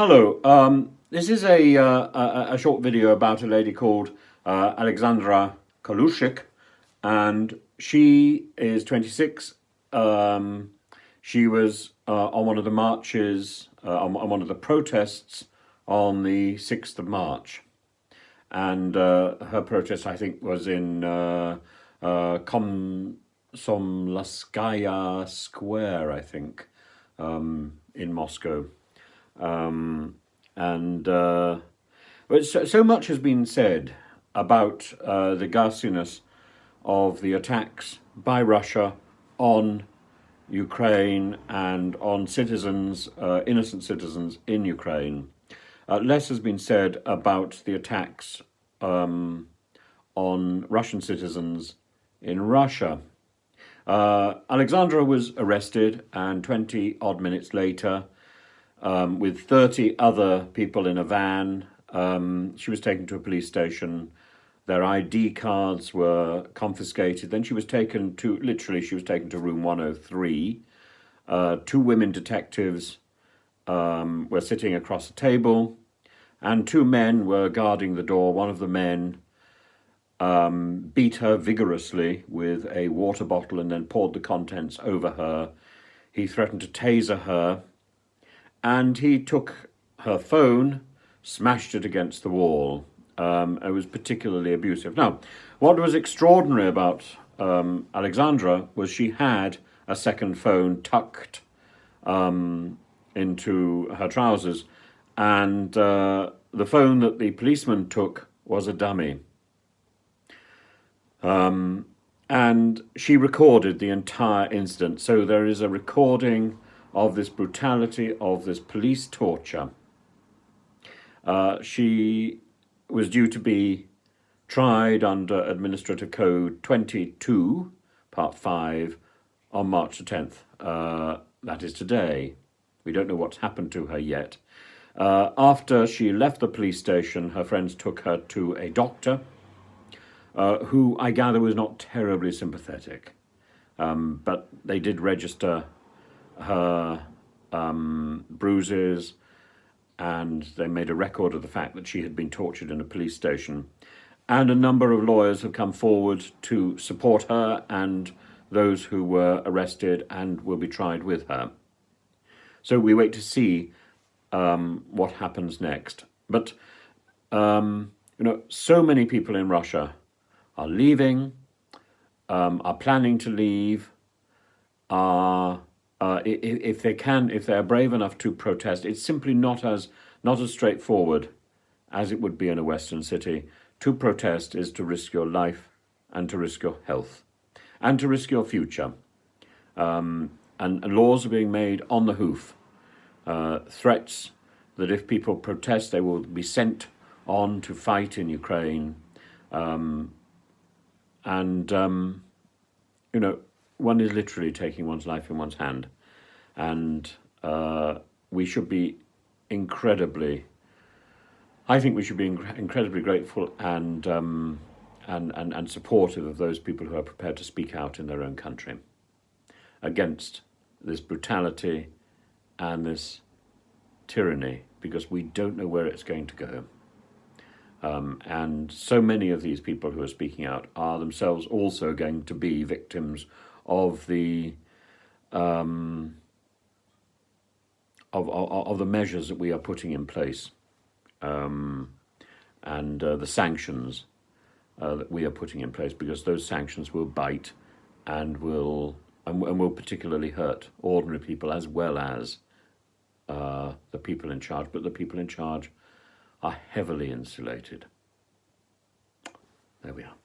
Hello. This is a short video about a lady called Alexandra Kalizhskikh, and she is 26. She was on one of the marches, on one of the protests on the 6th of March. And her protest, I think, was in Komsomolskaya Square, I think, in Moscow. But so much has been said about the ghastliness of the attacks by Russia on Ukraine and on citizens, innocent citizens in Ukraine. Less has been said about the attacks on Russian citizens in Russia. Alexandra was arrested, and 20 odd minutes later, with 30 other people in a van, she was taken to a police station. Their ID cards were confiscated. Then she was taken to room 103. Two women detectives were sitting across a table, and two men were guarding the door. One of the men beat her vigorously with a water bottle and then poured the contents over her. He threatened to taser her, and he took her phone, smashed it against the wall. It was particularly abusive. Now, what was extraordinary about Alexandra was she had a second phone tucked into her trousers, and the phone that the policeman took was a dummy. And she recorded the entire incident. So there is a recording of this brutality, of this police torture. She was due to be tried under Administrative Code 22, Part 5, on March the 10th. That is today. We don't know what's happened to her yet. After she left the police station, her friends took her to a doctor, who I gather was not terribly sympathetic. But they did register her bruises, and they made a record of the fact that she had been tortured in a police station. And a number of lawyers have come forward to support her and those who were arrested and will be tried with her. So we wait to see what happens next. But so many people in Russia are leaving, are planning to leave, if they are brave enough to protest. It's simply not as straightforward as it would be in a Western city. To protest is to risk your life, and to risk your health, and to risk your future. And laws are being made on the hoof. Threats that if people protest, they will be sent on to fight in Ukraine. One is literally taking one's life in one's hand. And we should be incredibly grateful and supportive of those people who are prepared to speak out in their own country against this brutality and this tyranny, because we don't know where it's going to go. And so many of these people who are speaking out are themselves also going to be victims of the of the measures that we are putting in place, and the sanctions that we are putting in place, because those sanctions will bite and will particularly hurt ordinary people as well as the people in charge. But the people in charge are heavily insulated. There we are.